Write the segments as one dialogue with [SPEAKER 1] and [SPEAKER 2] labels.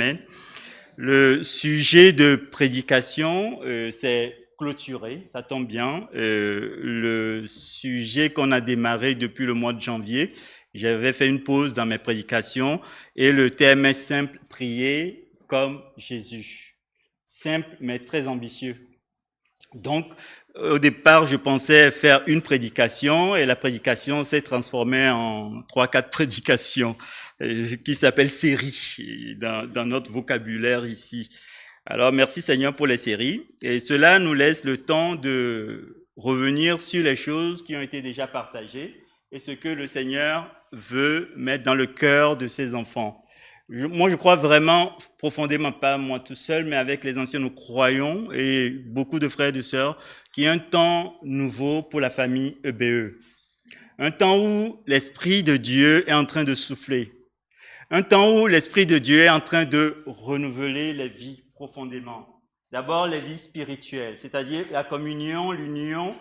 [SPEAKER 1] Amen. Le sujet de prédication, c'est clôturé, ça tombe bien. Le sujet qu'on a démarré depuis le mois de janvier, j'avais fait une pause dans mes prédications et le thème est simple, prier comme Jésus. Simple mais très ambitieux. Donc, au départ, je pensais faire une prédication et la prédication s'est transformée en 3-4 prédications qui s'appellent séries dans notre vocabulaire ici. Alors, merci Seigneur pour les séries et cela nous laisse le temps de revenir sur les choses qui ont été déjà partagées et ce que le Seigneur veut mettre dans le cœur de ses enfants. Moi, je crois vraiment profondément, pas moi tout seul, mais avec les anciens, nous croyons, et beaucoup de frères et de sœurs, qu'il y a un temps nouveau pour la famille EBE. Un temps où l'Esprit de Dieu est en train de souffler. Un temps où l'Esprit de Dieu est en train de renouveler les vies profondément. D'abord, les vies spirituelles, c'est-à-dire la communion, l'union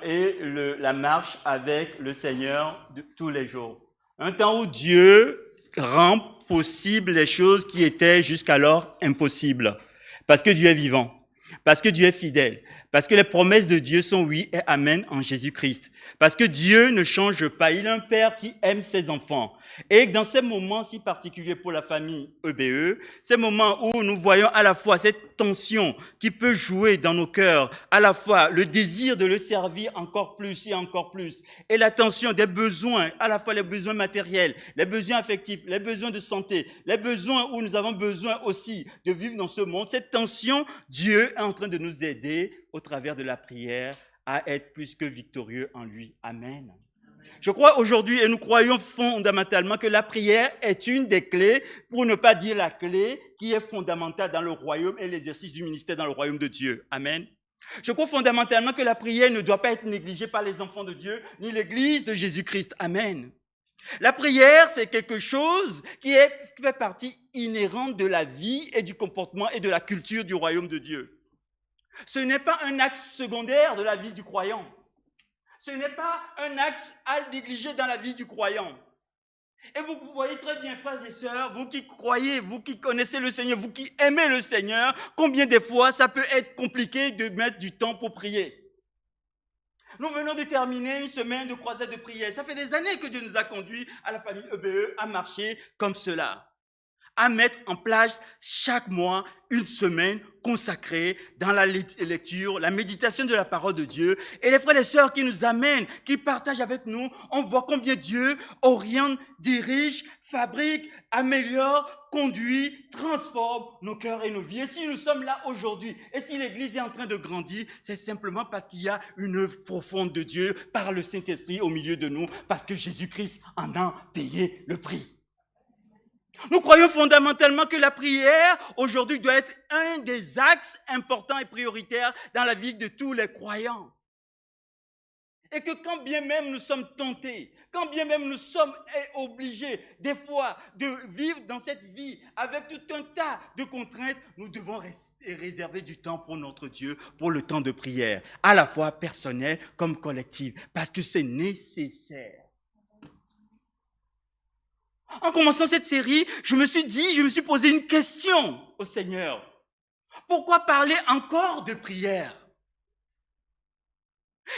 [SPEAKER 1] et la marche avec le Seigneur de tous les jours. Un temps où Dieu rend possible les choses qui étaient jusqu'alors impossibles. Parce que Dieu est vivant, parce que Dieu est fidèle, parce que les promesses de Dieu sont oui et amen en Jésus-Christ. Parce que Dieu ne change pas, il est un Père qui aime ses enfants. Et dans ces moments si particuliers pour la famille EBE, ces moments où nous voyons à la fois cette tension qui peut jouer dans nos cœurs, à la fois le désir de le servir encore plus et encore plus, et la tension des besoins, à la fois les besoins matériels, les besoins affectifs, les besoins de santé, les besoins où nous avons besoin aussi de vivre dans ce monde, cette tension, Dieu est en train de nous aider au travers de la prière à être plus que victorieux en lui. Amen. Je crois aujourd'hui, et nous croyons fondamentalement que la prière est une des clés, pour ne pas dire la clé, qui est fondamentale dans le royaume et l'exercice du ministère dans le royaume de Dieu. Amen. Je crois fondamentalement que la prière ne doit pas être négligée par les enfants de Dieu, ni l'Église de Jésus-Christ. Amen. La prière, c'est quelque chose qui fait partie inhérente de la vie et du comportement et de la culture du royaume de Dieu. Ce n'est pas un axe secondaire de la vie du croyant. Ce n'est pas un axe à négliger dans la vie du croyant. Et vous voyez très bien, frères et sœurs, vous qui croyez, vous qui connaissez le Seigneur, vous qui aimez le Seigneur, combien de fois ça peut être compliqué de mettre du temps pour prier. Nous venons de terminer une semaine de croisade de prière. Ça fait des années que Dieu nous a conduits à la famille EBE à marcher comme cela, à mettre en place chaque mois une semaine consacrée dans la lecture, la méditation de la parole de Dieu. Et les frères et sœurs qui nous amènent, qui partagent avec nous, on voit combien Dieu oriente, dirige, fabrique, améliore, conduit, transforme nos cœurs et nos vies. Et si nous sommes là aujourd'hui, et si l'Église est en train de grandir, c'est simplement parce qu'il y a une œuvre profonde de Dieu par le Saint-Esprit au milieu de nous, parce que Jésus-Christ en a payé le prix. Nous croyons fondamentalement que la prière, aujourd'hui, doit être un des axes importants et prioritaires dans la vie de tous les croyants. Et que quand bien même nous sommes tentés, quand bien même nous sommes obligés, des fois, de vivre dans cette vie avec tout un tas de contraintes, nous devons réserver du temps pour notre Dieu, pour le temps de prière, à la fois personnel comme collectif, parce que c'est nécessaire. En commençant cette série, je me suis posé une question au Seigneur. Pourquoi parler encore de prière?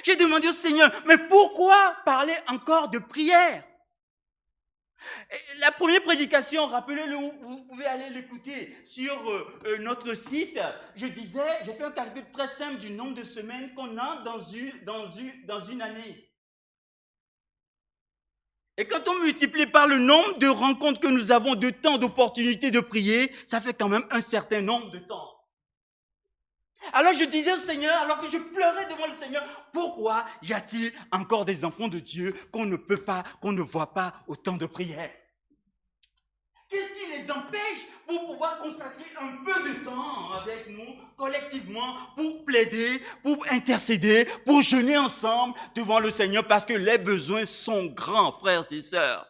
[SPEAKER 1] J'ai demandé au Seigneur, mais pourquoi parler encore de prière? La première prédication, rappelez-le, vous pouvez aller l'écouter sur notre site. J'ai fait un calcul très simple du nombre de semaines qu'on a dans une année. Et quand on multiplie par le nombre de rencontres que nous avons, de temps, d'opportunités de prier, ça fait quand même un certain nombre de temps. Alors je disais au Seigneur, alors que je pleurais devant le Seigneur, pourquoi y a-t-il encore des enfants de Dieu qu'on ne peut pas, qu'on ne voit pas au temps de prière? Qu'est-ce qui les empêche pour pouvoir consacrer un peu de temps avec nous, collectivement, pour plaider, pour intercéder, pour jeûner ensemble devant le Seigneur, parce que les besoins sont grands, frères et sœurs.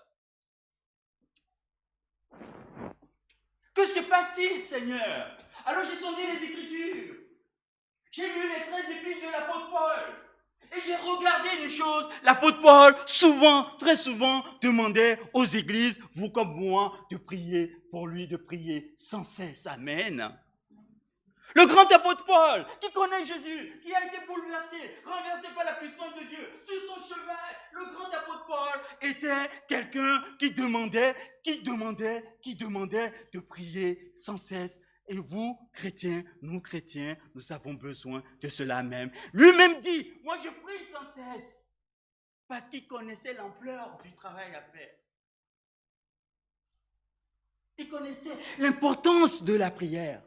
[SPEAKER 1] Que se passe-t-il, Seigneur? Alors j'ai sondé les Écritures. J'ai lu les 13 épîtres de l'apôtre Paul. Et j'ai regardé une chose, l'apôtre Paul, très souvent, demandait aux églises, vous comme moi, de prier pour lui de prier sans cesse. Amen. Le grand apôtre Paul, qui connaît Jésus, qui a été bouleversé, renversé par la puissance de Dieu, sur son cheval, le grand apôtre Paul était quelqu'un qui demandait de prier sans cesse. Et vous, chrétiens, nous avons besoin de cela même. Lui-même dit, moi je prie sans cesse, parce qu'il connaissait l'ampleur du travail à faire. Il connaissait l'importance de la prière.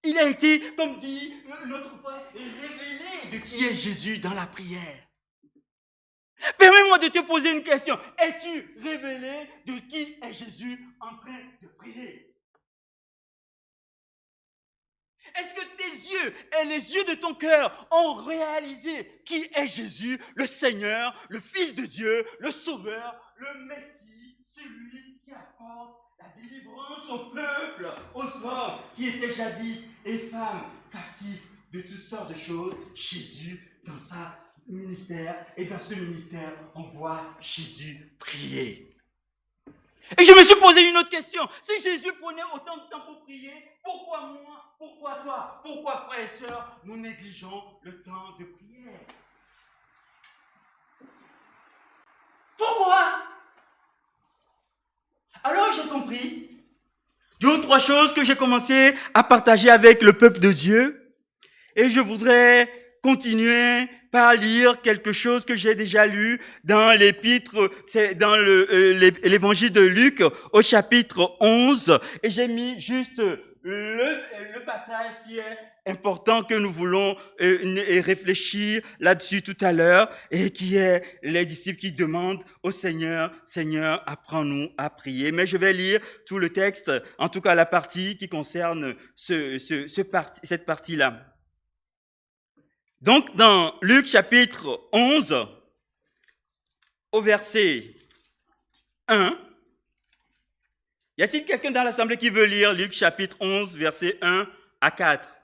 [SPEAKER 1] Il a été, comme dit notre frère, révélé de qui est Jésus dans la prière. Permets-moi de te poser une question. Es-tu révélé de qui est Jésus en train de prier? Est-ce que tes yeux et les yeux de ton cœur ont réalisé qui est Jésus, le Seigneur, le Fils de Dieu, le Sauveur, le Messie, celui qui apporte la délivrance au peuple, aux hommes qui étaient jadis et femmes captifs de toutes sortes de choses? Jésus, dans sa ministère, et dans ce ministère, on voit Jésus prier. Et je me suis posé une autre question. Si Jésus prenait autant de temps pour prier, pourquoi moi, pourquoi toi, pourquoi frères et sœurs, nous négligeons le temps de prière? Pourquoi? Alors j'ai compris 2 ou 3 choses que j'ai commencé à partager avec le peuple de Dieu. Et je voudrais continuer par lire quelque chose que j'ai déjà lu dans l'épître, c'est dans l'évangile de Luc au chapitre 11. Et j'ai mis juste le passage qui est important que nous voulons réfléchir là-dessus tout à l'heure, et qui est les disciples qui demandent au Seigneur, Seigneur, apprends-nous à prier. Mais je vais lire tout le texte, en tout cas la partie qui concerne cette partie-là. Donc, dans Luc chapitre 11, au verset 1, y a-t-il quelqu'un dans l'assemblée qui veut lire Luc chapitre 11, verset 1 à 4?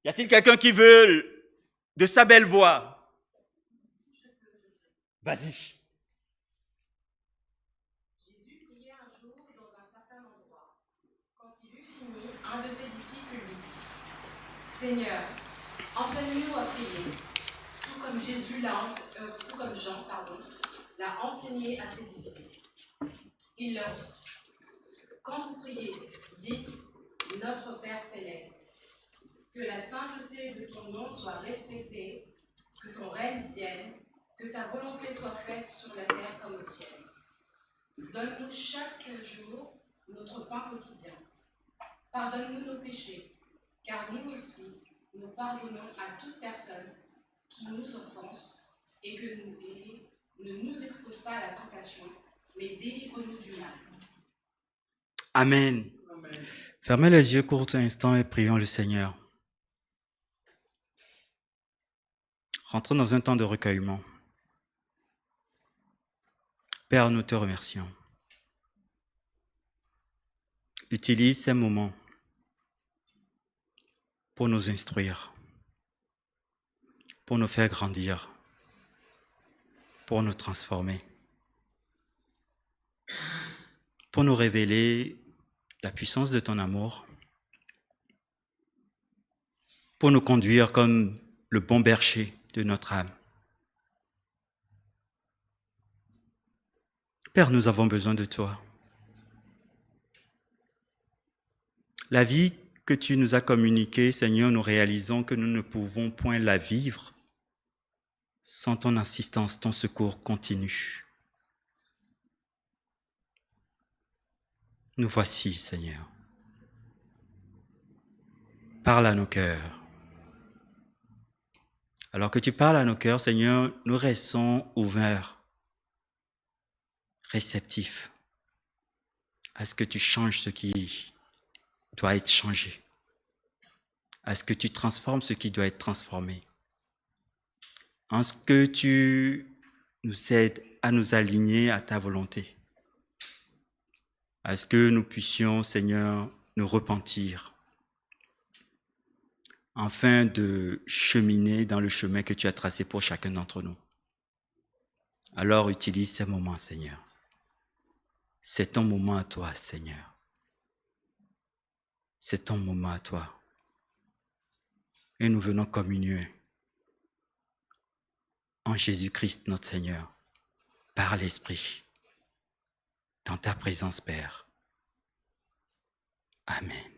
[SPEAKER 1] Y a-t-il quelqu'un qui veut de sa belle voix? Vas-y.
[SPEAKER 2] Jésus priait un jour dans un certain endroit. Quand il eut fini, un de ses disciples lui dit : Seigneur, enseigne-nous à prier, tout comme Jean l'a enseigné à ses disciples. Il leur dit : Quand vous priez, dites : Notre Père céleste, que la sainteté de ton nom soit respectée, que ton règne vienne, que ta volonté soit faite sur la terre comme au ciel. Donne-nous chaque jour notre pain quotidien. Pardonne-nous nos péchés, car nous aussi, nous pardonnons à toute personne qui nous offense, et ne nous expose pas à la tentation, mais délivre-nous du mal.
[SPEAKER 1] Amen. Amen. Fermez les yeux court un instant et prions le Seigneur. Rentrons dans un temps de recueillement. Père, nous te remercions. Utilise ces moments pour nous instruire, pour nous faire grandir, pour nous transformer, pour nous révéler la puissance de ton amour, pour nous conduire comme le bon berger de notre âme. Père, nous avons besoin de toi. La vie que tu nous as communiquée, Seigneur, nous réalisons que nous ne pouvons point la vivre sans ton assistance, ton secours continu. Nous voici, Seigneur. Parle à nos cœurs. Alors que tu parles à nos cœurs, Seigneur, nous restons ouverts, réceptifs à ce que tu changes ce qui doit être changé, à ce que tu transformes ce qui doit être transformé, en ce que tu nous aides à nous aligner à ta volonté, à ce que nous puissions, Seigneur, nous repentir, afin de cheminer dans le chemin que tu as tracé pour chacun d'entre nous. Alors utilise ces moments, Seigneur. C'est ton moment à toi, Seigneur. C'est ton moment à toi. Et nous venons communier en Jésus-Christ, notre Seigneur, par l'Esprit, dans ta présence, Père. Amen.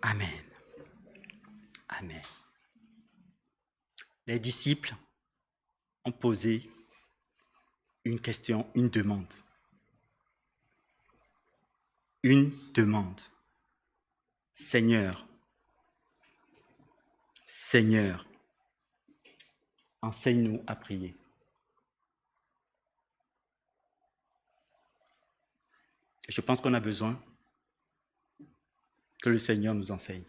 [SPEAKER 1] Amen. Amen. Les disciples ont posé une question, une demande. Une demande. Seigneur, Seigneur, enseigne-nous à prier. Je pense qu'on a besoin que le Seigneur nous enseigne.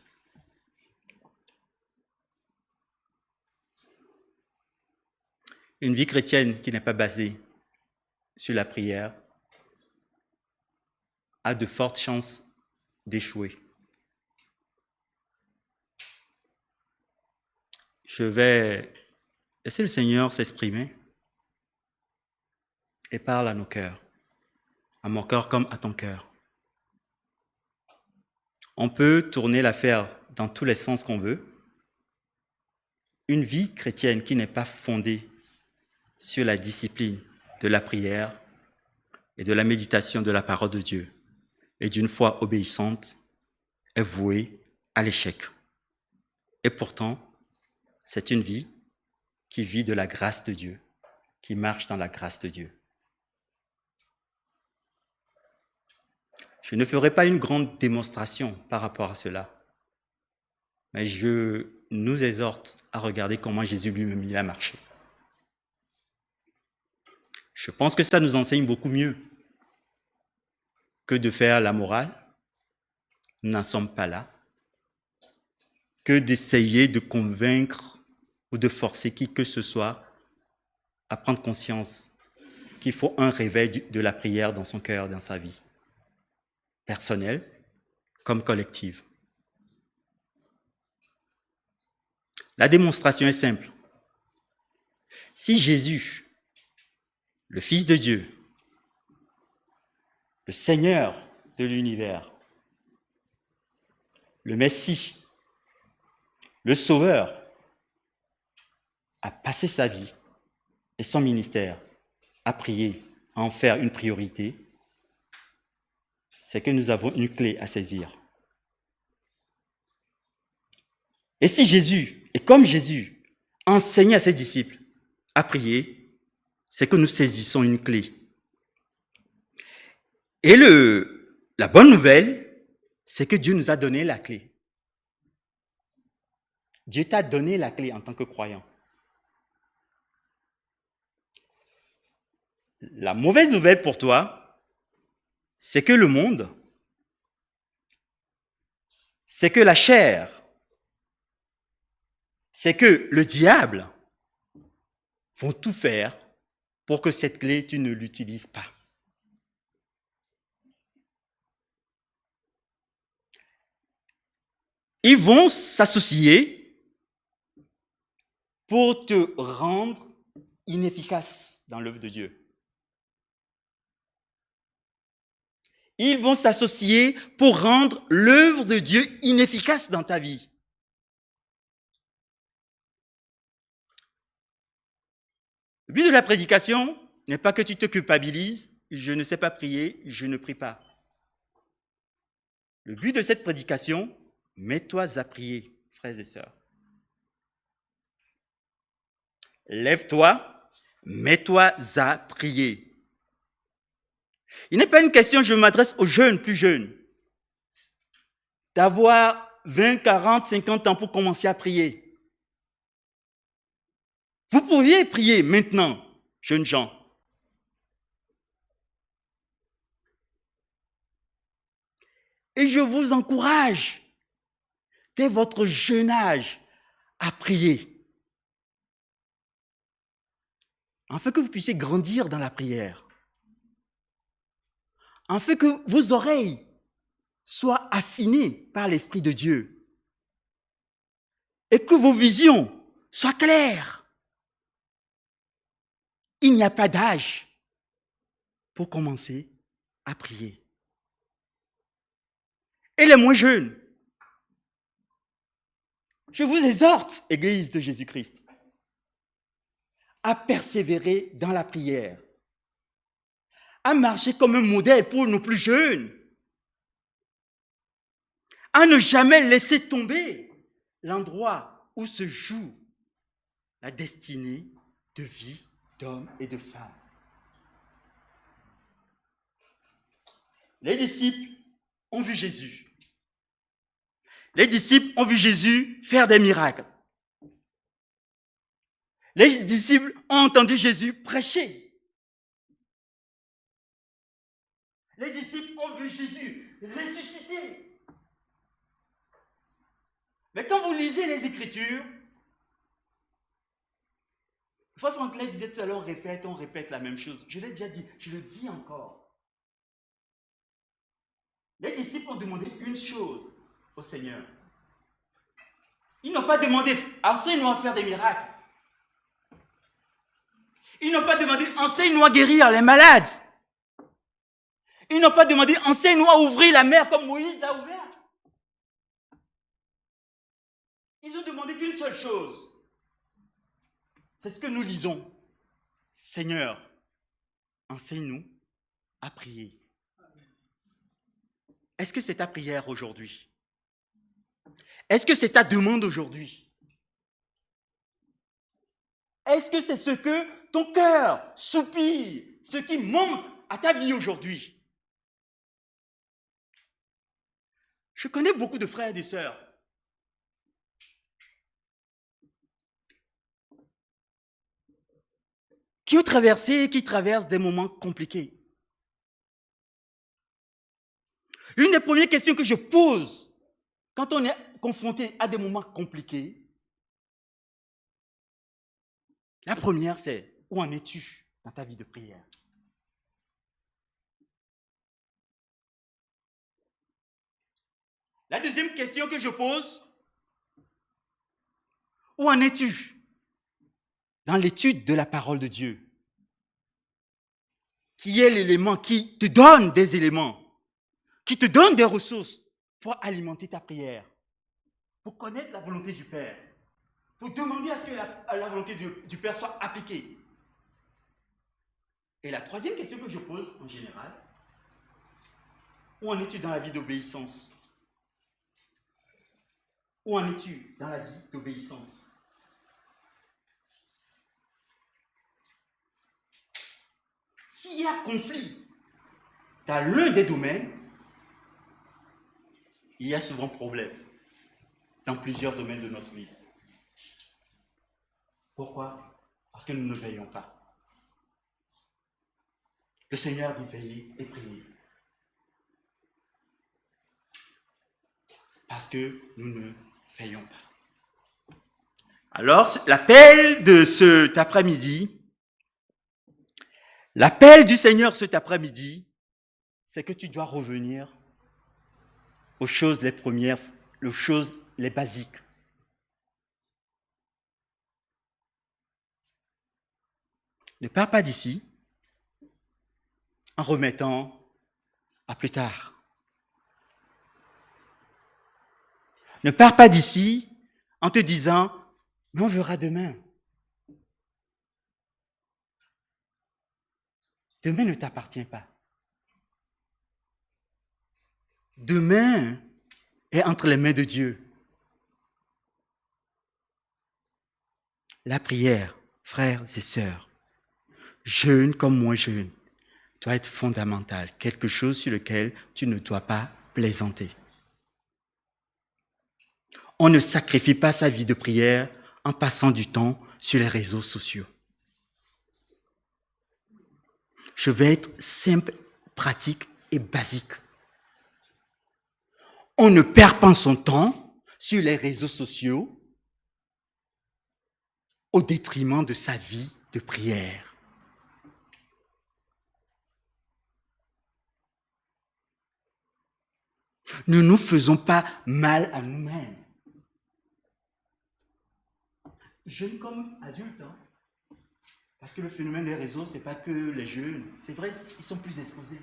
[SPEAKER 1] Une vie chrétienne qui n'est pas basée sur la prière a de fortes chances d'échouer. Je vais laisser le Seigneur s'exprimer et parle à nos cœurs, à mon cœur comme à ton cœur. On peut tourner l'affaire dans tous les sens qu'on veut. Une vie chrétienne qui n'est pas fondée sur la discipline de la prière et de la méditation de la parole de Dieu et d'une foi obéissante est vouée à l'échec. Et pourtant, c'est une vie qui vit de la grâce de Dieu, qui marche dans la grâce de Dieu. Je ne ferai pas une grande démonstration par rapport à cela, mais je nous exhorte à regarder comment Jésus lui-même il a marché. Je pense que ça nous enseigne beaucoup mieux que de faire la morale. Nous n'en sommes pas là. Que d'essayer de convaincre ou de forcer qui que ce soit à prendre conscience qu'il faut un réveil de la prière dans son cœur, dans sa vie, personnelle comme collective. La démonstration est simple. Si Jésus, le Fils de Dieu, le Seigneur de l'univers, le Messie, le Sauveur, a passé sa vie et son ministère à prier, à en faire une priorité, c'est que nous avons une clé à saisir. Et si Jésus, et comme Jésus, enseignait à ses disciples à prier, c'est que nous saisissons une clé. Et la bonne nouvelle, c'est que Dieu nous a donné la clé. Dieu t'a donné la clé en tant que croyant. La mauvaise nouvelle pour toi, c'est que le monde, c'est que la chair, c'est que le diable vont tout faire pour que cette clé, tu ne l'utilises pas. Ils vont s'associer pour te rendre inefficace dans l'œuvre de Dieu. Ils vont s'associer pour rendre l'œuvre de Dieu inefficace dans ta vie. Le but de la prédication n'est pas que tu te culpabilises, je ne sais pas prier, je ne prie pas. Le but de cette prédication, mets-toi à prier, frères et sœurs. Lève-toi, mets-toi à prier. Il n'est pas une question, je m'adresse aux jeunes, plus jeunes, d'avoir 20, 40, 50 ans pour commencer à prier. Vous pourriez prier maintenant, jeunes gens. Et je vous encourage, dès votre jeune âge, à prier. Afin que vous puissiez grandir dans la prière. Afin que vos oreilles soient affinées par l'Esprit de Dieu. Et que vos visions soient claires. il n'y a pas d'âge pour commencer à prier. Et les moins jeunes, je vous exhorte, Église de Jésus-Christ, à persévérer dans la prière, à marcher comme un modèle pour nos plus jeunes, à ne jamais laisser tomber l'endroit où se joue la destinée de vie d'hommes et de femmes. Les disciples ont vu Jésus. Les disciples ont vu Jésus faire des miracles. Les disciples ont entendu Jésus prêcher. Les disciples ont vu Jésus ressusciter. Mais quand vous lisez les Écritures, Frère Franklin disait tout à l'heure, on répète la même chose. Je l'ai déjà dit, je le dis encore. Les disciples ont demandé une chose au Seigneur. Ils n'ont pas demandé, enseigne-nous à faire des miracles. Ils n'ont pas demandé, enseigne-nous à guérir les malades. Ils n'ont pas demandé, enseigne-nous à ouvrir la mer comme Moïse l'a ouvert. Ils ont demandé qu'une seule chose. C'est ce que nous lisons. Seigneur, enseigne-nous à prier. Est-ce que c'est ta prière aujourd'hui? Est-ce que c'est ta demande aujourd'hui? Est-ce que c'est ce que ton cœur soupire, ce qui manque à ta vie aujourd'hui? Je connais beaucoup de frères et de sœurs qui ont traversé et qui traversent des moments compliqués. L'une des premières questions que je pose quand on est confronté à des moments compliqués, la première c'est, où en es-tu dans ta vie de prière? La deuxième question que je pose, où en es-tu dans l'étude de la parole de Dieu? Qui est l'élément qui te donne des éléments, qui te donne des ressources pour alimenter ta prière, pour connaître la volonté du Père, pour demander à ce que la volonté du Père soit appliquée. Et la troisième question que je pose en général, où en es-tu dans la vie d'obéissance? Où en es-tu dans la vie d'obéissance? S'il y a conflit dans l'un des domaines, il y a souvent problème dans plusieurs domaines de notre vie. Pourquoi? Parce que nous ne veillons pas. Le Seigneur dit veiller et prier. Parce que nous ne veillons pas. Alors, l'appel de cet après-midi, l'appel du Seigneur cet après-midi, c'est que tu dois revenir aux choses les premières, aux choses les basiques. Ne pars pas d'ici en remettant à plus tard. Ne pars pas d'ici en te disant, mais on verra demain. Demain ne t'appartient pas. Demain est entre les mains de Dieu. La prière, frères et sœurs, jeunes comme moins jeunes, doit être fondamentale, quelque chose sur lequel tu ne dois pas plaisanter. On ne sacrifie pas sa vie de prière en passant du temps sur les réseaux sociaux. Je vais être simple, pratique et basique. On ne perd pas son temps sur les réseaux sociaux au détriment de sa vie de prière. Ne nous faisons pas mal à nous-mêmes. Jeunes comme adultes, Parce que le phénomène des réseaux, ce n'est pas que les jeunes. C'est vrai, ils sont plus exposés.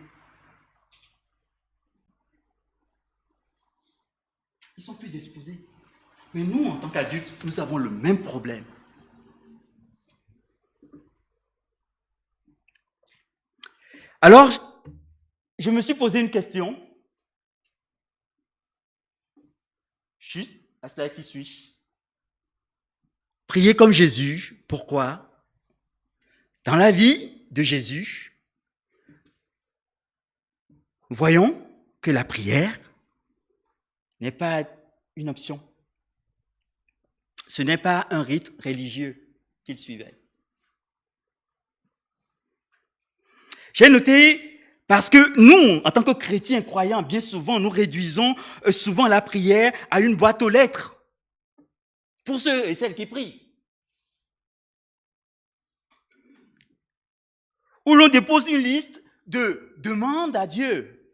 [SPEAKER 1] Ils sont plus exposés. Mais nous, en tant qu'adultes, nous avons le même problème. Alors, je me suis posé une question. Juste, à cela qui suis-je? Prier comme Jésus, pourquoi? Dans la vie de Jésus, voyons que la prière n'est pas une option. Ce n'est pas un rite religieux qu'il suivait. J'ai noté, parce que nous, en tant que chrétiens croyants, bien souvent, nous réduisons souvent la prière à une boîte aux lettres pour ceux et celles qui prient. Où l'on dépose une liste de demandes à Dieu,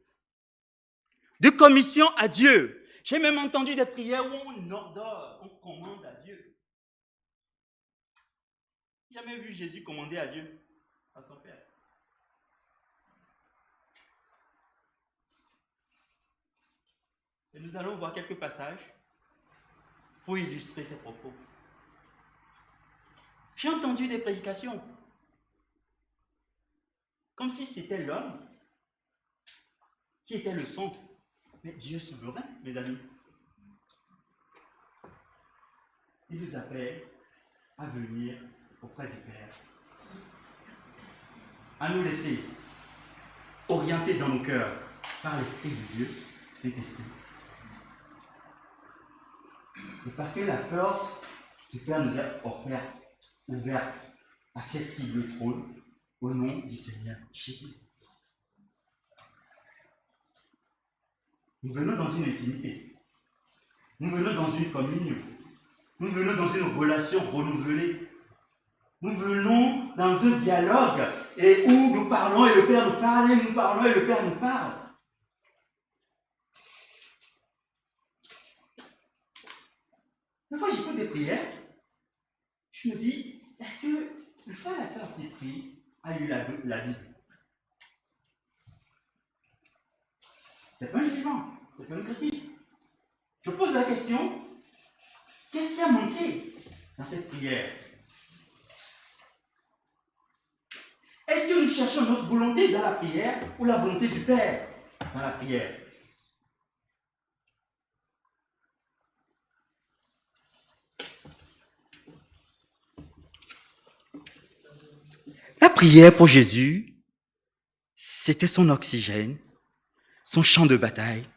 [SPEAKER 1] de commissions à Dieu. J'ai même entendu des prières où on ordonne, on commande à Dieu. J'ai jamais vu Jésus commander à Dieu, à son Père. Et nous allons voir quelques passages pour illustrer ces propos. J'ai entendu des prédications, comme si c'était l'homme qui était le centre. Mais Dieu est souverain, mes amis. Il nous appelle à venir auprès du Père, à nous laisser orienter dans nos cœurs par l'Esprit de Dieu, cet Esprit. Et parce que la porte du Père nous est offerte, ouverte, accessible au trône, au nom du Seigneur Jésus. Nous venons dans une intimité. Nous venons dans une communion. Nous venons dans une relation renouvelée. Nous venons dans un dialogue et où nous parlons et le Père nous parle, et nous parlons et le Père nous parle. Une fois j'écoute des prières, je me dis, est-ce que le frère et la sœur qui prie a lu la Bible? C'est pas un jugement, c'est pas une critique. Je pose la question, qu'est-ce qui a manqué dans cette prière? Est-ce que nous cherchons notre volonté dans la prière ou la volonté du Père dans la prière? La prière pour Jésus, c'était son oxygène, son champ de bataille,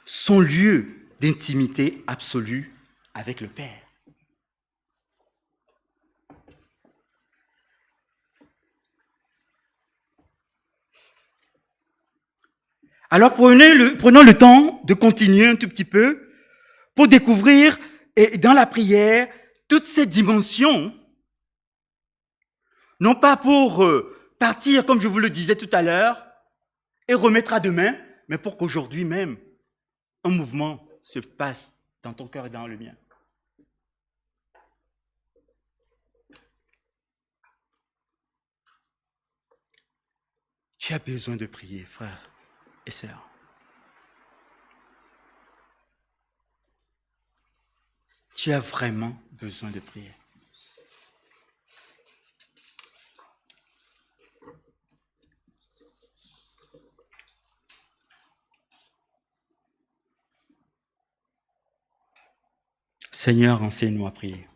[SPEAKER 1] son lieu d'intimité absolue avec le Père. Alors prenons le temps de continuer un tout petit peu pour découvrir dans la prière toutes ces dimensions, non pas pour partir, comme je vous le disais tout à l'heure, et remettre à demain, mais pour qu'aujourd'hui même, un mouvement se passe dans ton cœur et dans le mien. Tu as besoin de prier, frère et sœurs. Tu as vraiment besoin de prier. Seigneur, enseigne-nous à prier.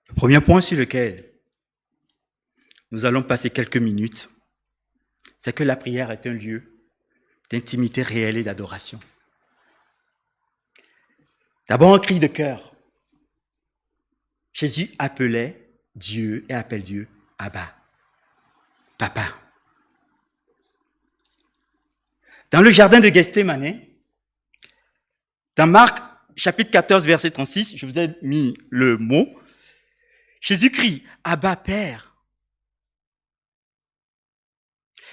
[SPEAKER 1] Le premier point sur lequel nous allons passer quelques minutes, c'est que la prière est un lieu d'intimité réelle et d'adoration. D'abord, un cri de cœur. Jésus appelait Dieu et appelle Dieu Abba, Papa. Dans le jardin de Gethsémane, dans Marc chapitre 14, verset 36, je vous ai mis le mot, Jésus crie Abba, Père.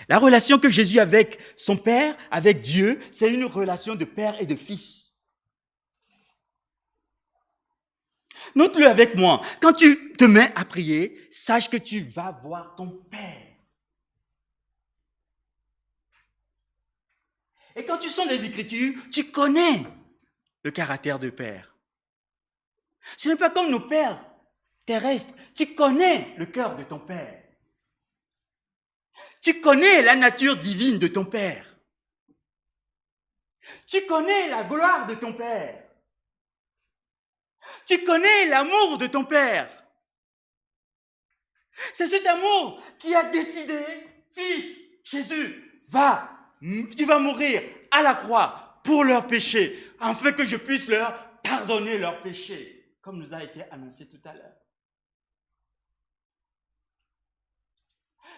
[SPEAKER 1] La relation que Jésus a avec son Père, avec Dieu, c'est une relation de père et de fils. Note-le avec moi. Quand tu te mets à prier, sache que tu vas voir ton Père. Et quand tu sens les Écritures, tu connais le caractère de Père. Ce n'est pas comme nos pères terrestres. Tu connais le cœur de ton Père. Tu connais la nature divine de ton Père. Tu connais la gloire de ton Père. Tu connais l'amour de ton Père. C'est cet amour qui a décidé, fils, Jésus, tu vas mourir à la croix pour leurs péchés, afin que je puisse leur pardonner leurs péchés, comme nous a été annoncé tout à l'heure.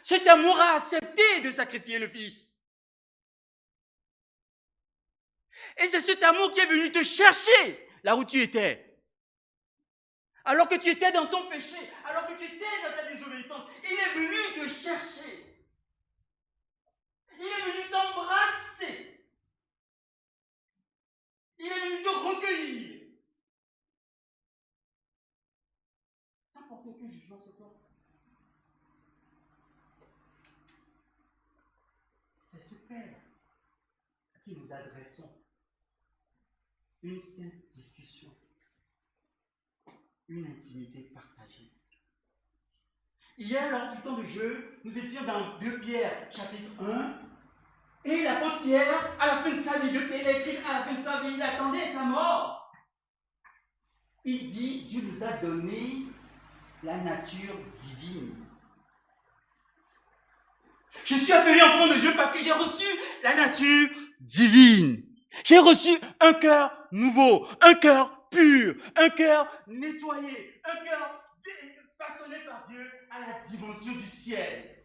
[SPEAKER 1] Cet amour a accepté de sacrifier le Fils. Et c'est cet amour qui est venu te chercher là où tu étais. Alors que tu étais dans ton péché, alors que tu étais dans ta désobéissance, il est venu te chercher. Il est venu t'embrasser. Il est venu te recueillir. Sans porter aucun jugement sur toi. C'est ce Père à qui nous adressons une sainte discussion, une intimité partagée. Hier, lors du temps de jeu, nous étions dans 2 Pierre, chapitre 1, et l'apôtre Pierre, à la fin de sa vie, il a écrit à la fin de sa vie, il attendait sa mort. Il dit, Dieu nous a donné la nature divine. Je suis appelé enfant de Dieu parce que j'ai reçu la nature divine. J'ai reçu un cœur nouveau, un cœur pur, un cœur nettoyé, un cœur façonné par Dieu à la dimension du ciel.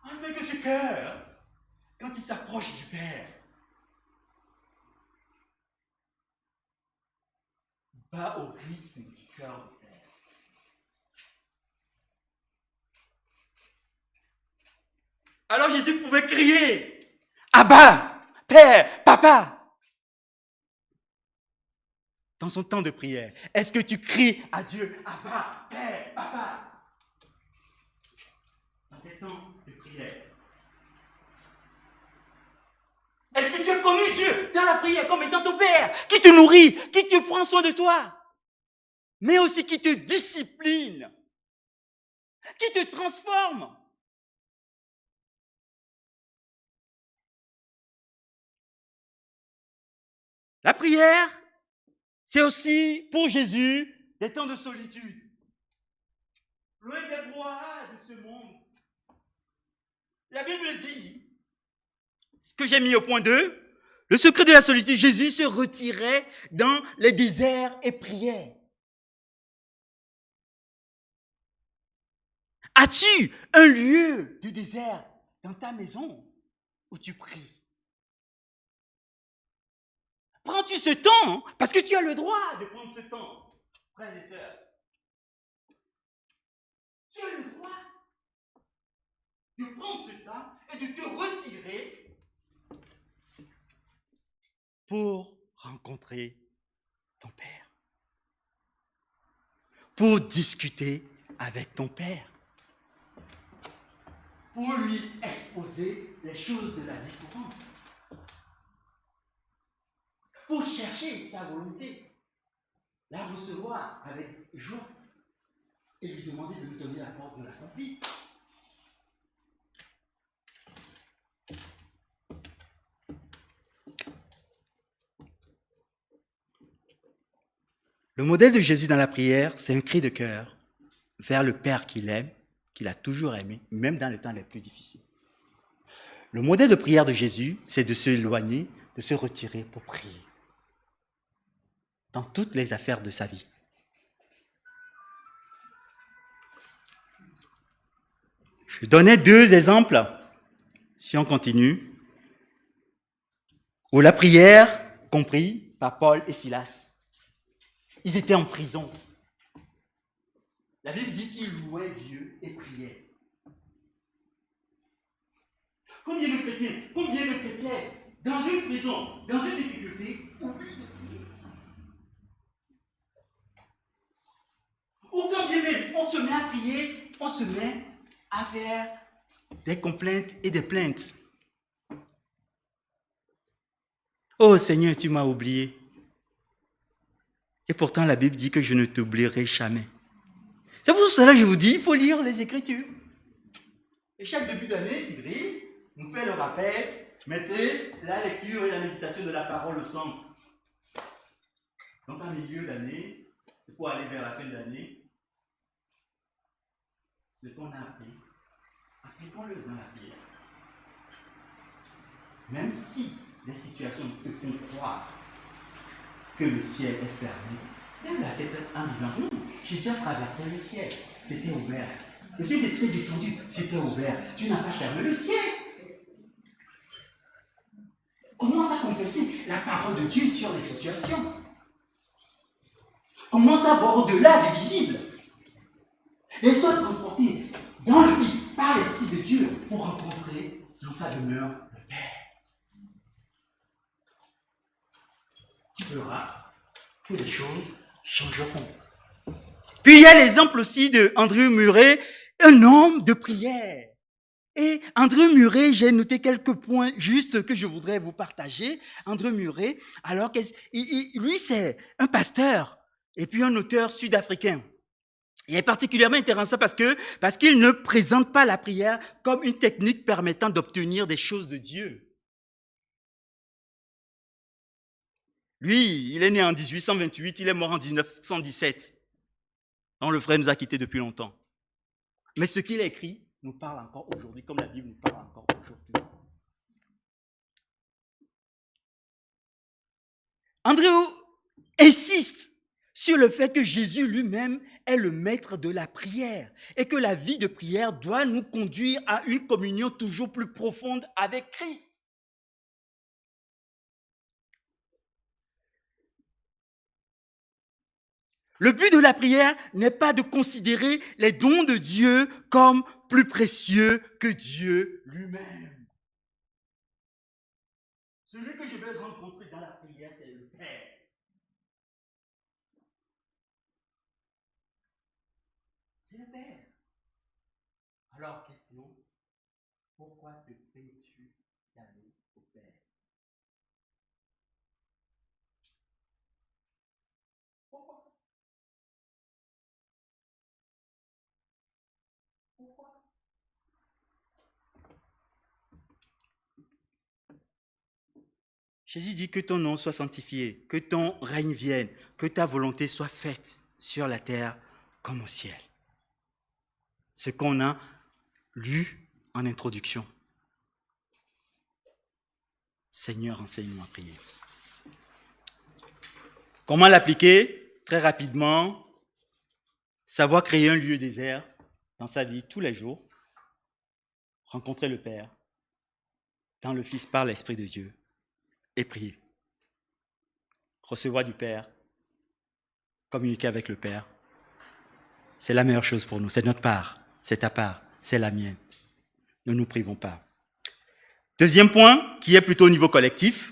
[SPEAKER 1] Afin que ce cœur, quand il s'approche du Père, bat au rythme du cœur du Père. Alors Jésus pouvait crier, Abba, Père, Papa. Dans son temps de prière, est-ce que tu cries à Dieu, Abba, Père, Papa? Dans tes temps de prière. Est-ce que tu as connu Dieu dans la prière comme étant ton Père, qui te nourrit, qui te prend soin de toi, mais aussi qui te discipline, qui te transforme? La prière, c'est aussi pour Jésus des temps de solitude. Loin des brouhahas de ce monde. La Bible dit, ce que j'ai mis au point 2, le secret de la solitude, Jésus se retirait dans les déserts et priait. As-tu un lieu de désert dans ta maison où tu pries? Prends-tu ce temps, parce que tu as le droit de prendre ce temps, frères et sœurs. Tu as le droit de prendre ce temps et de te retirer pour rencontrer ton Père, pour discuter avec ton Père, pour lui exposer les choses de la vie courante, pour chercher sa volonté, la recevoir avec joie et lui demander de nous donner la force de l'accomplir. Le modèle de Jésus dans la prière, c'est un cri de cœur vers le Père qu'il aime, qu'il a toujours aimé, même dans les temps les plus difficiles. Le modèle de prière de Jésus, c'est de s'éloigner, de se retirer pour prier dans toutes les affaires de sa vie. Je donnais 2 exemples, si on continue, où la prière, compris par Paul et Silas, ils étaient en prison. La Bible dit qu'ils louaient Dieu et priaient. Combien de chrétiens, dans une prison, dans une difficulté, oublient de prier? Ou quand bien même on se met à prier, on se met à faire des complaintes et des plaintes. Oh Seigneur, tu m'as oublié. Et pourtant la Bible dit que je ne t'oublierai jamais. C'est pour cela que je vous dis, il faut lire les Écritures. Et chaque début d'année, Sidri nous fait le rappel, mettez la lecture et la méditation de la parole au centre. Donc en milieu d'année, pour aller vers la fin d'année, ce qu'on a appris, appliquons-le dans la prière. Même si les situations te font croire que le ciel est fermé, lève la tête en disant non, Jésus a traversé le ciel, c'était ouvert. Le Saint-Esprit est descendu, c'était ouvert. Tu n'as pas fermé le ciel. Commence à confesser la parole de Dieu sur les situations. Commence à voir au-delà du visible. Laisse-toi transporter dans le Fils, par l'Esprit de Dieu, pour rencontrer dans sa demeure le Père. Tu verras que les choses changeront. Puis il y a l'exemple aussi de Andrew Murray, un homme de prière. Et Andrew Murray, j'ai noté quelques points justes que je voudrais vous partager. Andrew Murray, alors lui c'est un pasteur et puis un auteur sud-africain. Il est particulièrement intéressant parce qu'il ne présente pas la prière comme une technique permettant d'obtenir des choses de Dieu. Lui, il est né en 1828, il est mort en 1917. Donc le frère nous a quittés depuis longtemps. Mais ce qu'il a écrit nous parle encore aujourd'hui, comme la Bible nous parle encore aujourd'hui. Andrew insiste sur le fait que Jésus lui-même est le maître de la prière et que la vie de prière doit nous conduire à une communion toujours plus profonde avec Christ. Le but de la prière n'est pas de considérer les dons de Dieu comme plus précieux que Dieu lui-même. Celui que je vais rencontrer dans la prière, c'est le Père. C'est le Père. Alors, question, pourquoi te payes-tu d'aller au Père? Pourquoi? Pourquoi? Jésus dit que ton nom soit sanctifié, que ton règne vienne, que ta volonté soit faite sur la terre comme au ciel. Ce qu'on a lu en introduction. Seigneur, enseigne-moi à prier. Comment l'appliquer? Très rapidement, savoir créer un lieu désert dans sa vie tous les jours, rencontrer le Père, dans le Fils par l'Esprit de Dieu, et prier. Recevoir du Père, communiquer avec le Père, c'est la meilleure chose pour nous. C'est notre part, c'est ta part, c'est la mienne. Ne nous privons pas. Deuxième point, qui est plutôt au niveau collectif,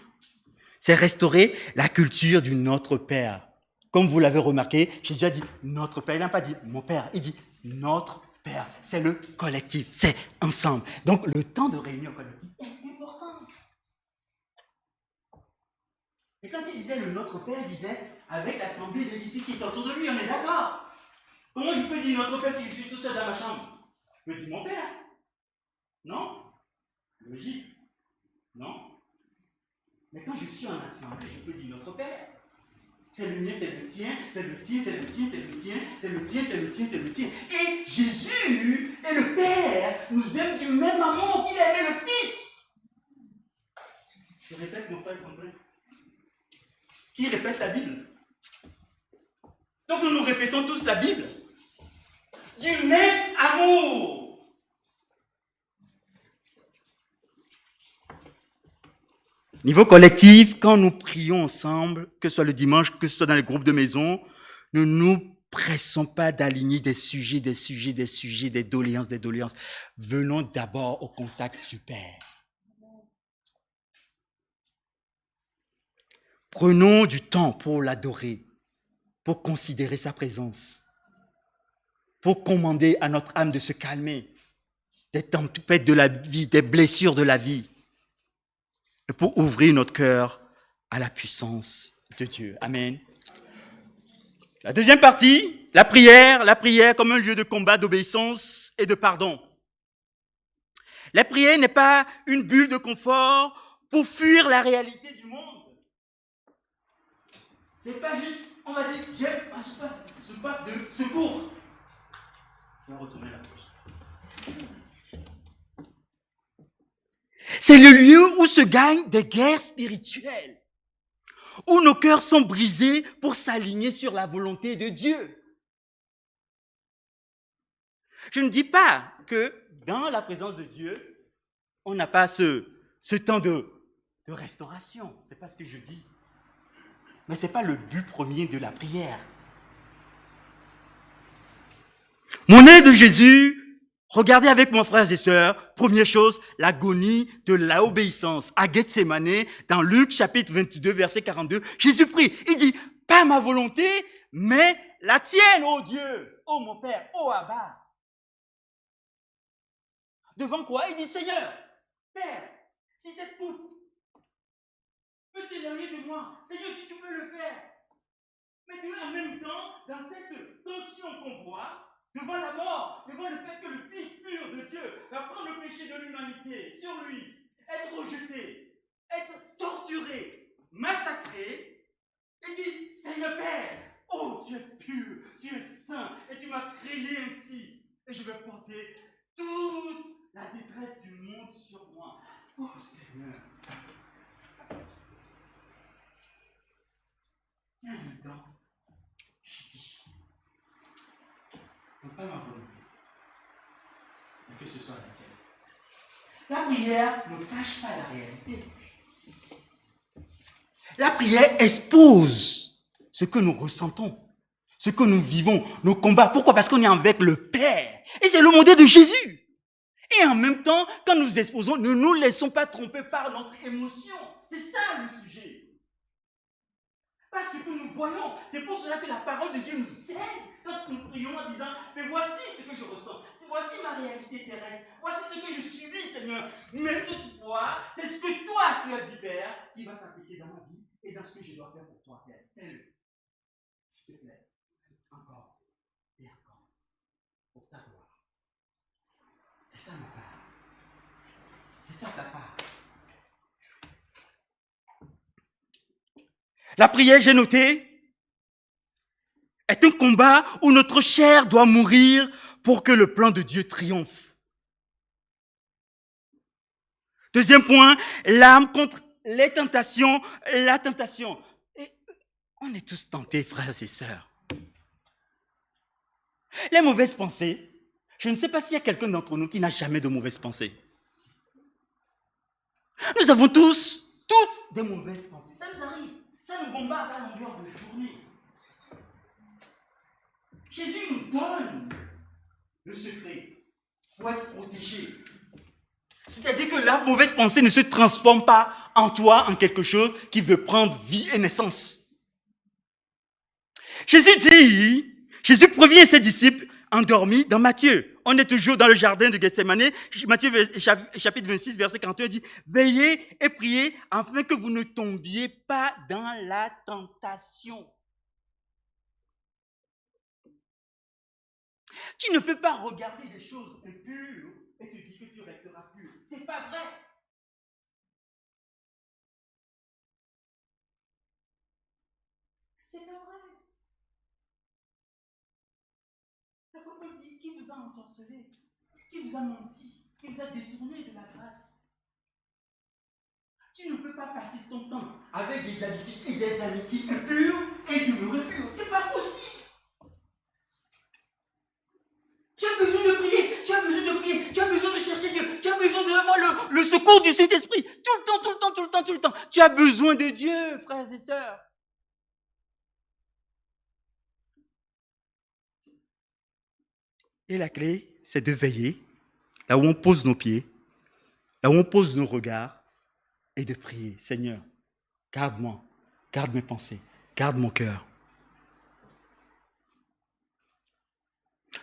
[SPEAKER 1] c'est restaurer la culture du Notre Père. Comme vous l'avez remarqué, Jésus a dit Notre Père. Il n'a pas dit mon Père, il dit Notre Père. C'est le collectif, c'est ensemble. Donc le temps de réunion collective est important. Et quand il disait le Notre Père, il disait avec l'assemblée des disciples qui étaient autour de lui, on est d'accord. Comment je peux dire Notre Père si je suis tout seul dans ma chambre? Je peux dire mon Père. Non? Logique. Non? Mais quand je suis en assemblée, je peux dire Notre Père. C'est le mien, c'est le tien, c'est le tien, c'est le tien, c'est le tien, c'est le tien, c'est le tien, c'est le tien. Et Jésus et le Père nous aiment du même amour qu'il a aimé le Fils. Je répète, mon frère, compris. Qui répète la Bible? Donc nous répétons tous la Bible. Du même amour. Niveau collectif, quand nous prions ensemble, que ce soit le dimanche, que ce soit dans les groupes de maison, ne nous pressons pas d'aligner des sujets, des doléances. Venons d'abord au contact du Père. Prenons du temps pour l'adorer, pour considérer sa présence. pour commander à notre âme de se calmer des tempêtes de la vie, des blessures de la vie, et pour ouvrir notre cœur à la puissance de Dieu. Amen. La deuxième partie, la prière comme un lieu de combat, d'obéissance et de pardon. La prière n'est pas une bulle de confort pour fuir la réalité du monde. C'est pas juste, on va dire, j'ai un soupape de secours. Je vais retourner la poche. C'est le lieu où se gagnent des guerres spirituelles, où nos cœurs sont brisés pour s'aligner sur la volonté de Dieu. Je ne dis pas que dans la présence de Dieu, on n'a pas ce temps de restauration. Ce n'est pas ce que je dis. Mais ce n'est pas le but premier de la prière. Mon aide de Jésus, regardez avec moi, frères et sœurs, première chose, l'agonie de l'obéissance à Gethsémane, dans Luc chapitre 22, verset 42. Jésus prie, il dit, pas ma volonté, mais la tienne, ô Dieu, ô mon Père, ô Abba. Devant quoi? Il dit, Seigneur, Père, si cette coupe peut s'éloigner de moi, Seigneur, si tu peux le faire. Mais en même temps, dans cette tension qu'on voit, devant la mort, devant le fait que le Fils pur de Dieu va prendre le péché de l'humanité sur lui, être rejeté, être torturé, massacré, et dit, Seigneur Père, oh tu es pur, tu es saint, et tu m'as créé ainsi, et je vais porter toute la détresse du monde sur moi. Oh Seigneur. Et en même temps, je dis, non pas ma volonté, mais que ce soit la tienne. La prière ne cache pas la réalité. La prière expose ce que nous ressentons, ce que nous vivons, nos combats. Pourquoi? Parce qu'on est avec le Père. Et c'est le modèle de Jésus. Et en même temps, quand nous exposons, ne nous laissons pas tromper par notre émotion. C'est ça le sujet. Pas ce que nous voyons. C'est pour cela que la parole de Dieu nous aide quand nous prions en disant, mais voici ce que je ressens. Voici ma réalité terrestre. Voici ce que je subis, Seigneur. Mais toutefois, c'est ce que toi, tu as dit, Père, qui va s'appliquer dans ma vie et dans ce que je dois faire pour toi, Père. Fais-le. S'il te plaît. Encore et encore. Pour ta gloire. C'est ça ma part. C'est ça ta part. La prière, j'ai noté, est un combat où notre chair doit mourir pour que le plan de Dieu triomphe. Deuxième point, l'arme contre les tentations, la tentation. Et on est tous tentés, frères et sœurs. Les mauvaises pensées, je ne sais pas s'il y a quelqu'un d'entre nous qui n'a jamais de mauvaises pensées. Nous avons tous, toutes des mauvaises pensées. Ça nous arrive. Ça nous bombarde à longueur de journée. Jésus nous donne le secret pour être protégé. C'est-à-dire que la mauvaise pensée ne se transforme pas en toi en quelque chose qui veut prendre vie et naissance. Jésus prévient ses disciples endormis dans Matthieu. On est toujours dans le jardin de Gethsémane. Matthieu chapitre 26, verset 41 dit « Veillez et priez afin que vous ne tombiez pas dans la tentation. » Tu ne peux pas regarder des choses impures et te dire que tu resteras pur. C'est pas vrai. C'est pas vrai. La parole dit qui vous a ensorcelé, qui vous a menti, qui vous a détourné de la grâce. Tu ne peux pas passer ton temps avec des habitudes et des amitiés impures et demeurer pur. C'est pas possible. Tu as besoin de prier, tu as besoin de prier, tu as besoin de chercher Dieu, tu as besoin d'avoir le secours du Saint-Esprit. Tout le temps. Tu as besoin de Dieu, frères et sœurs. Et la clé, c'est de veiller là où on pose nos pieds, là où on pose nos regards, et de prier. Seigneur, garde-moi, garde mes pensées, garde mon cœur.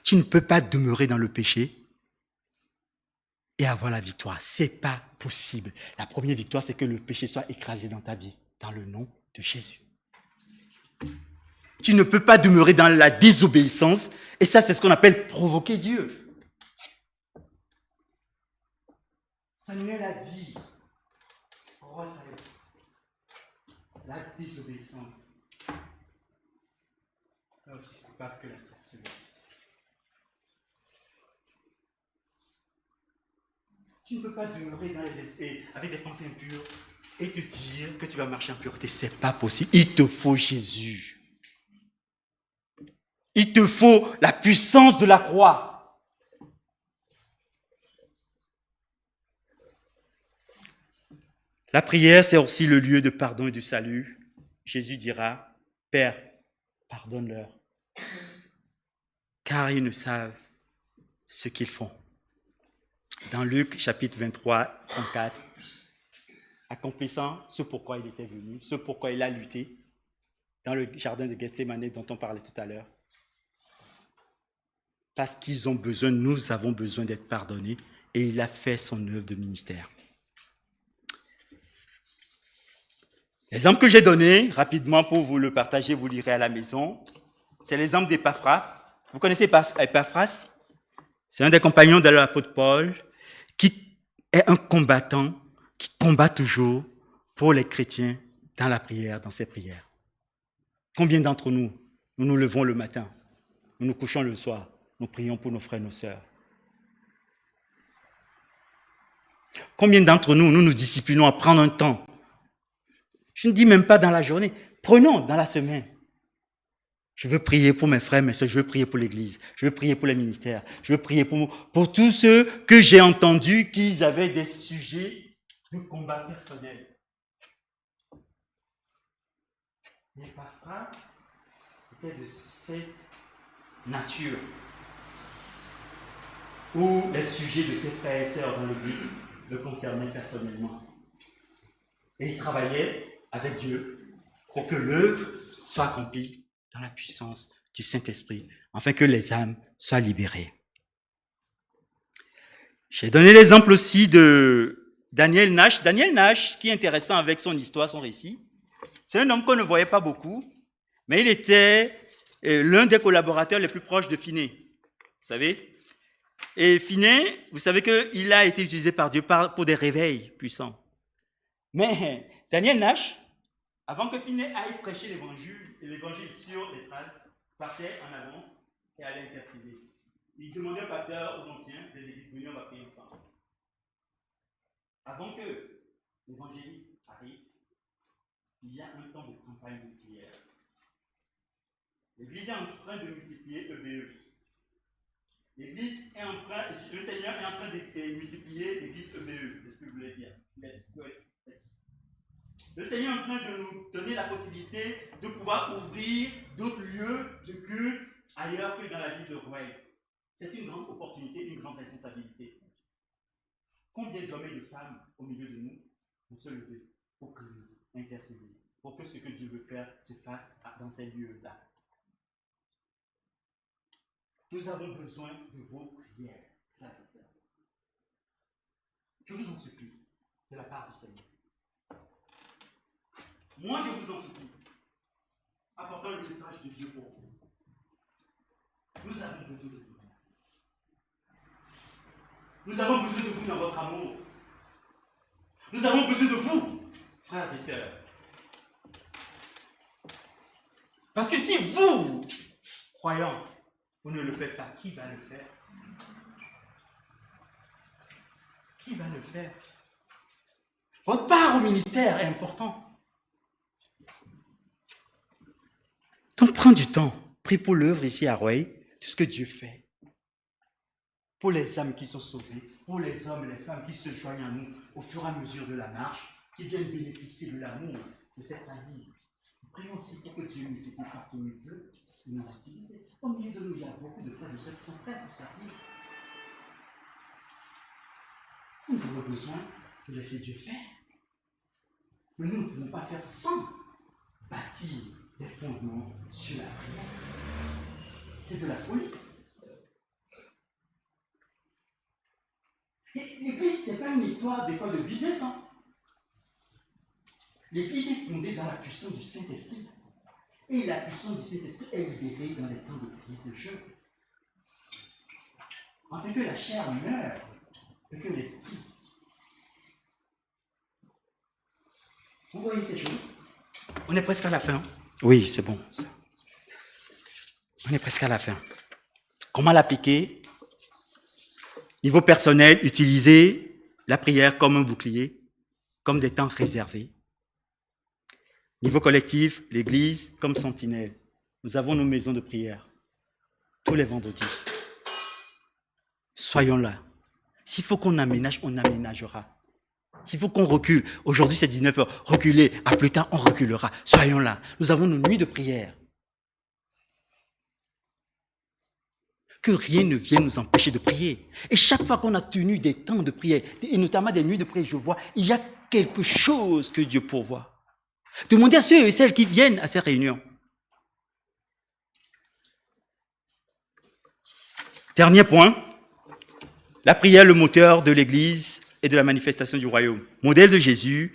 [SPEAKER 1] Tu ne peux pas demeurer dans le péché et avoir la victoire. Ce n'est pas possible. La première victoire, c'est que le péché soit écrasé dans ta vie, dans le nom de Jésus. Tu ne peux pas demeurer dans la désobéissance, et ça, c'est ce qu'on appelle provoquer Dieu. Samuel a dit, roi Saül, la désobéissance est aussi coupable que la sorcellerie. Tu ne peux pas demeurer dans les esprits avec des pensées impures et te dire que tu vas marcher en pureté. Ce n'est pas possible. Il te faut Jésus. Il te faut la puissance de la croix. La prière, c'est aussi le lieu de pardon et de salut. Jésus dira, Père, pardonne-leur, car ils ne savent ce qu'ils font. Dans Luc chapitre 23, 34, accomplissant ce pourquoi il était venu, ce pourquoi il a lutté dans le jardin de Gethsémane dont on parlait tout à l'heure. Parce qu'ils ont besoin, nous avons besoin d'être pardonnés, et il a fait son œuvre de ministère. L'exemple que j'ai donné, rapidement pour vous le partager, vous lirez à la maison, c'est l'exemple d'Épaphras. Vous connaissez Épaphras? C'est un des compagnons de l'apôtre Paul qui est un combattant, qui combat toujours pour les chrétiens dans la prière, dans ses prières. Combien d'entre nous, nous nous levons le matin, nous nous couchons le soir, nous prions pour nos frères et nos sœurs? Combien d'entre nous, nous nous disciplinons à prendre un temps? Je ne dis même pas dans la journée, prenons dans la semaine. Je veux prier pour mes frères, mes sœurs, je veux prier pour l'Église, je veux prier pour les ministères, je veux prier pour tous ceux que j'ai entendus qu'ils avaient des sujets de combat personnel. Mais Épaphras était de cette nature où les sujets de ses frères et sœurs dans l'Église le concernaient personnellement. Et il travaillait avec Dieu pour que l'œuvre soit accomplie dans la puissance du Saint-Esprit, afin que les âmes soient libérées. J'ai donné l'exemple aussi de Daniel Nash. Daniel Nash, qui est intéressant avec son histoire, son récit, c'est un homme qu'on ne voyait pas beaucoup, mais il était l'un des collaborateurs les plus proches de Finney. Vous savez? Et Finney, vous savez qu'il a été utilisé par Dieu pour des réveils puissants. Mais Daniel Nash, avant que Finney aille prêcher l'évangile sur l'estrade, partait en avance et allait intercéder. Il demandait au pasteur, aux anciens des églises, venez, on va prier ensemble. Avant que l'évangéliste arrive, il y a un temps de campagne de prière. L'Église est en train de multiplier EBE. Le Seigneur est en train de multiplier l'Église EBE. C'est ce que je voulais dire. Le Seigneur est en train de nous donner la possibilité de pouvoir ouvrir d'autres lieux de culte ailleurs que dans la ville de Roubaix. C'est une grande opportunité, une grande responsabilité. Combien d'hommes et de femmes au milieu de nous vont se lever pour prier, intercéder, pour que ce que Dieu veut faire se fasse dans ces lieux-là? Nous avons besoin de vos prières, frères et sœurs. Je vous en supplie, de la part du Seigneur. Moi, je vous en supplie, apportant le message de Dieu pour vous. Nous avons besoin de vous. Nous avons besoin de vous dans votre amour. Nous avons besoin de vous, frères et sœurs. Parce que si vous, croyants, vous ne le faites pas, qui va le faire? Qui va le faire? Votre part au ministère est important. Donc prends du temps, prie pour l'œuvre ici à Roy, tout ce que Dieu fait. Pour les âmes qui sont sauvées, pour les hommes et les femmes qui se joignent à nous au fur et à mesure de la marche, qui viennent bénéficier de l'amour de cette famille. Prions aussi pour que Dieu multiplie partout où il veut et nous utilise. Au milieu de nous, il y a beaucoup de frères et de sœurs qui sont prêts pour servir. Nous avons besoin de laisser Dieu faire. Mais nous ne pouvons pas faire sans bâtir des fondements sur la prière. C'est de la folie. Et l'Église, ce n'est pas une histoire d'école de business. Hein. L'Église est fondée dans la puissance du Saint-Esprit. Et la puissance du Saint-Esprit est libérée dans les temps de prière de jeûne. Afin que la chair meure et que l'esprit. Vous voyez ces choses? On est presque à la fin. Oui, c'est bon. On est presque à la fin. Comment l'appliquer? Niveau personnel, utiliser la prière comme un bouclier, comme des temps réservés. Niveau collectif, l'Église comme sentinelle. Nous avons nos maisons de prière tous les vendredis. Soyons là. S'il faut qu'on aménage, on aménagera. S'il faut qu'on recule, aujourd'hui c'est 19h, reculer, à plus tard on reculera. Soyons là. Nous avons nos nuits de prière. Que rien ne vienne nous empêcher de prier. Et chaque fois qu'on a tenu des temps de prière, et notamment des nuits de prière, je vois, il y a quelque chose que Dieu pourvoit. Demandez à ceux et celles qui viennent à ces réunions. Dernier point, la prière, le moteur de l'Église et de la manifestation du royaume. Modèle de Jésus,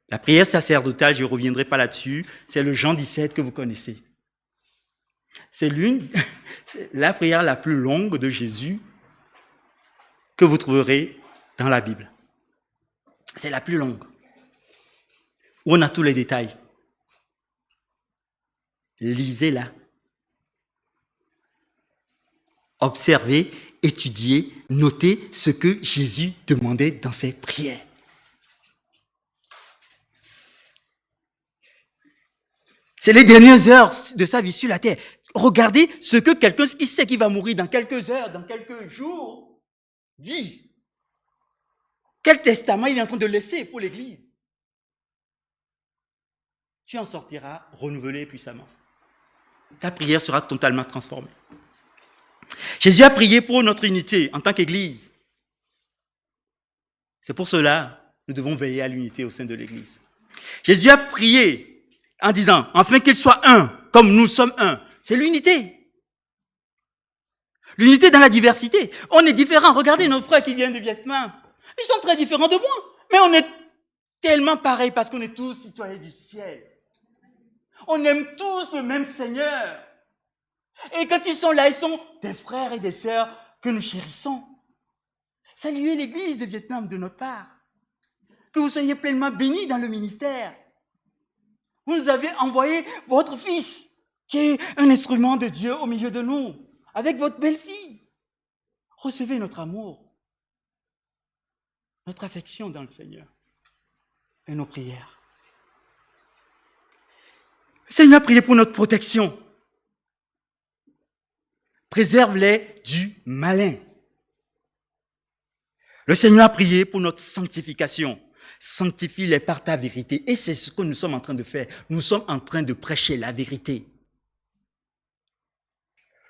[SPEAKER 1] la prière sacerdotale, je ne reviendrai pas là-dessus, c'est le Jean 17 que vous connaissez. C'est la prière la plus longue de Jésus que vous trouverez dans la Bible. C'est la plus longue. Où on a tous les détails. Lisez-la. Observez, étudiez, notez ce que Jésus demandait dans ses prières. C'est les dernières heures de sa vie sur la terre. Regardez ce que quelqu'un qui sait qu'il va mourir dans quelques heures, dans quelques jours, dit. Quel testament il est en train de laisser pour l'Église? Tu en sortiras renouvelé puissamment. Ta prière sera totalement transformée. Jésus a prié pour notre unité en tant qu'Église. C'est pour cela que nous devons veiller à l'unité au sein de l'Église. Jésus a prié en disant, afin qu'il soit un, comme nous sommes un. C'est l'unité. L'unité dans la diversité. On est différents. Regardez nos frères qui viennent du Vietnam. Ils sont très différents de moi. Mais on est tellement pareils parce qu'on est tous citoyens du ciel. On aime tous le même Seigneur. Et quand ils sont là, ils sont des frères et des sœurs que nous chérissons. Saluez l'Église de Vietnam de notre part. Que vous soyez pleinement bénis dans le ministère. Vous nous avez envoyé votre fils, qui est un instrument de Dieu au milieu de nous, avec votre belle-fille. Recevez notre amour, notre affection dans le Seigneur et nos prières. Le Seigneur a prié pour notre protection. Préserve-les du malin. Le Seigneur a prié pour notre sanctification. Sanctifie-les par ta vérité. Et c'est ce que nous sommes en train de faire. Nous sommes en train de prêcher la vérité.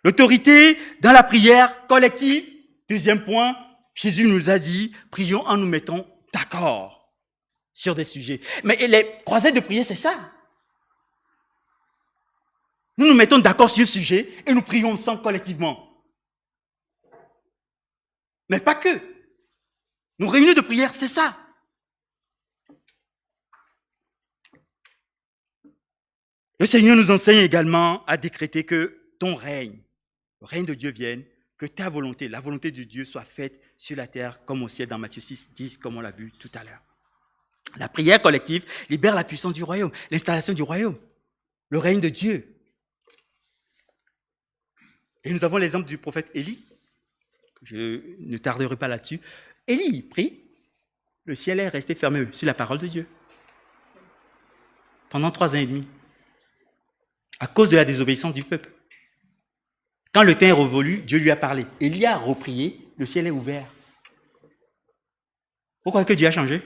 [SPEAKER 1] L'autorité dans la prière collective. Deuxième point, Jésus nous a dit, prions en nous mettant d'accord sur des sujets. Mais les croisades de prière, c'est ça. Nous nous mettons d'accord sur le sujet et nous prions ensemble collectivement. Mais pas que. Nos réunions de prière, c'est ça. Le Seigneur nous enseigne également à décréter que ton règne, le règne de Dieu vienne, que ta volonté, la volonté de Dieu soit faite sur la terre comme au ciel dans Matthieu 6, 10, comme on l'a vu tout à l'heure. La prière collective libère la puissance du royaume, l'installation du royaume, le règne de Dieu. Et nous avons l'exemple du prophète Élie. Je ne tarderai pas là-dessus. Élie prie, le ciel est resté fermé sur la parole de Dieu. Pendant 3 ans et demi. À cause de la désobéissance du peuple. Quand le temps est revolu, Dieu lui a parlé. Élie a reprié, le ciel est ouvert. Vous croyez que Dieu a changé?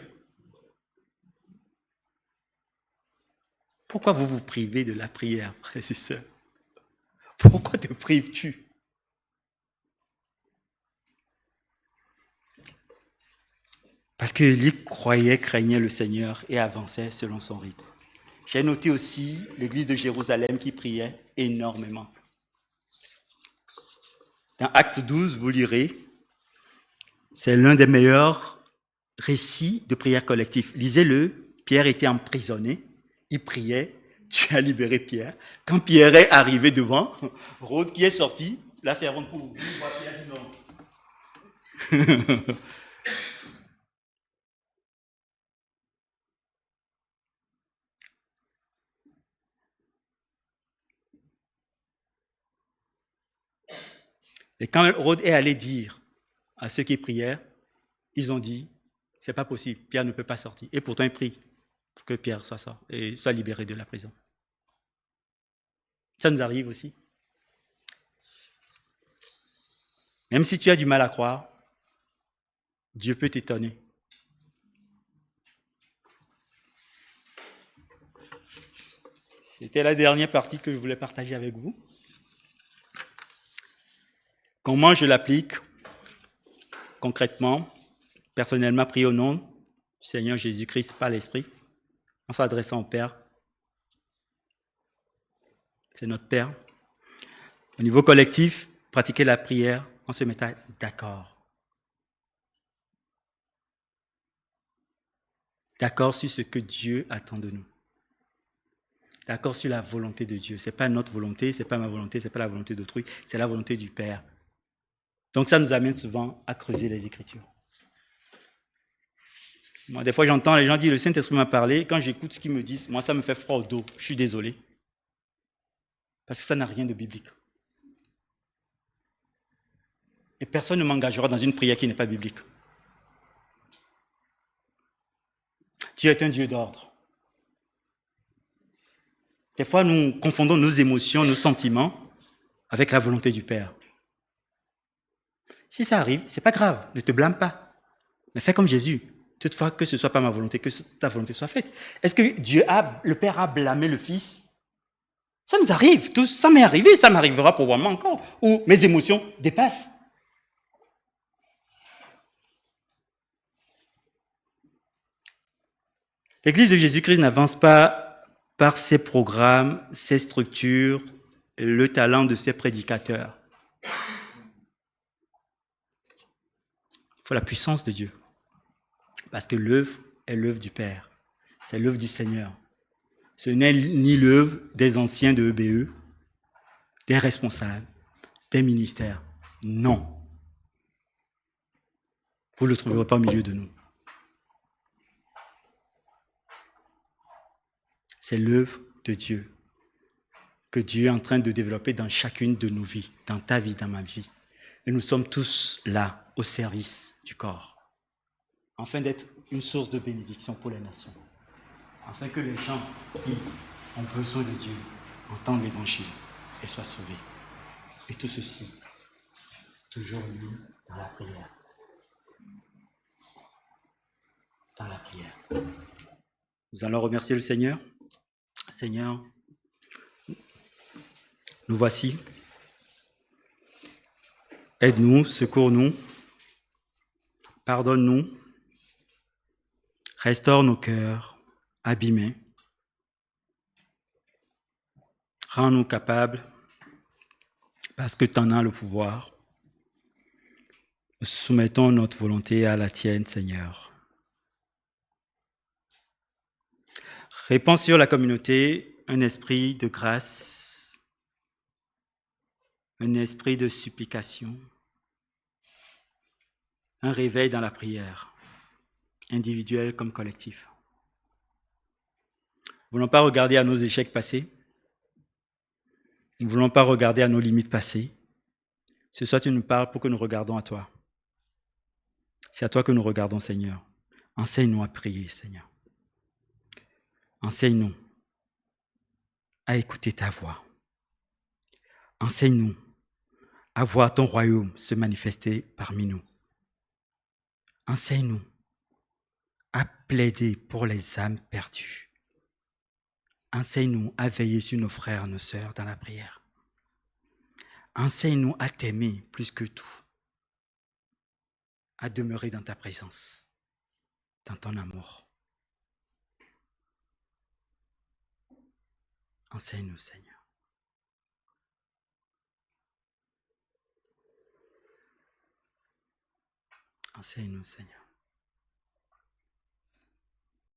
[SPEAKER 1] Pourquoi vous vous privez de la prière, frères et sœurs? Pourquoi te prives-tu? Parce qu'Élie croyait, craignait le Seigneur et avançait selon son rythme. J'ai noté aussi l'église de Jérusalem qui priait énormément. Dans Acte 12, vous lirez, C'est l'un des meilleurs récits de prière collective. Lisez-le. Pierre était emprisonné. Il priait. Dieu a libéré Pierre. Quand Pierre est arrivé devant, Rhodes qui est sorti, la servante pour ouvrir, Pierre dit non. Et quand Rhodes est allé dire à ceux qui prièrent, ils ont dit, c'est pas possible, Pierre ne peut pas sortir. Et pourtant, il prie pour que Pierre soit libéré de la prison. Ça nous arrive aussi. Même si tu as du mal à croire, Dieu peut t'étonner. C'était la dernière partie que je voulais partager avec vous. Comment je l'applique concrètement, personnellement, prier au nom du Seigneur Jésus-Christ par l'Esprit, en s'adressant au Père. C'est notre Père. Au niveau collectif, pratiquer la prière en se mettant d'accord. D'accord sur ce que Dieu attend de nous. D'accord sur la volonté de Dieu. Ce n'est pas notre volonté, ce n'est pas ma volonté, ce n'est pas la volonté d'autrui, c'est la volonté du Père. Donc ça nous amène souvent à creuser les Écritures. Moi, des fois, j'entends les gens dire, le Saint-Esprit m'a parlé. Quand j'écoute ce qu'ils me disent, moi, ça me fait froid au dos. Je suis désolé. Parce que ça n'a rien de biblique. Et personne ne m'engagera dans une prière qui n'est pas biblique. Dieu est un Dieu d'ordre. Des fois, nous confondons nos émotions, nos sentiments avec la volonté du Père. Si ça arrive, ce n'est pas grave, ne te blâme pas. Mais fais comme Jésus. Toutefois, que ce ne soit pas ma volonté, que ta volonté soit faite. Est-ce que le Père a blâmé le Fils? Ça nous arrive, ça m'est arrivé, ça m'arrivera probablement encore, où mes émotions dépassent. L'Église de Jésus-Christ n'avance pas par ses programmes, ses structures, le talent de ses prédicateurs. Il faut la puissance de Dieu. Parce que l'œuvre est l'œuvre du Père. C'est l'œuvre du Seigneur. Ce n'est ni l'œuvre des anciens de EBE, des responsables, des ministères. Non. Vous ne le trouverez pas au milieu de nous. C'est l'œuvre de Dieu que Dieu est en train de développer dans chacune de nos vies, dans ta vie, dans ma vie. Et nous sommes tous là, au service du corps, afin d'être une source de bénédiction pour les nations, afin que les gens qui ont besoin de Dieu entendent l'Évangile et soient sauvés. Et tout ceci, toujours unis dans la prière. Dans la prière. Nous allons remercier le Seigneur. Seigneur, nous voici. Aide-nous, secours-nous, pardonne-nous, restaure nos cœurs abîmés, rends-nous capables, parce que tu en as le pouvoir. Nous soumettons notre volonté à la tienne, Seigneur. Répands sur la communauté un esprit de grâce, un esprit de supplication, un réveil dans la prière, individuel comme collectif. Nous ne voulons pas regarder à nos échecs passés. Nous ne voulons pas regarder à nos limites passées. Ce soir, tu nous parles pour que nous regardons à toi. C'est à toi que nous regardons, Seigneur. Enseigne-nous à prier, Seigneur. Enseigne-nous à écouter ta voix. Enseigne-nous à voir ton royaume se manifester parmi nous. Enseigne-nous à plaider pour les âmes perdues. Enseigne-nous à veiller sur nos frères, nos sœurs dans la prière. Enseigne-nous à t'aimer plus que tout, à demeurer dans ta présence, dans ton amour. Enseigne-nous, Seigneur. Enseigne-nous, Seigneur.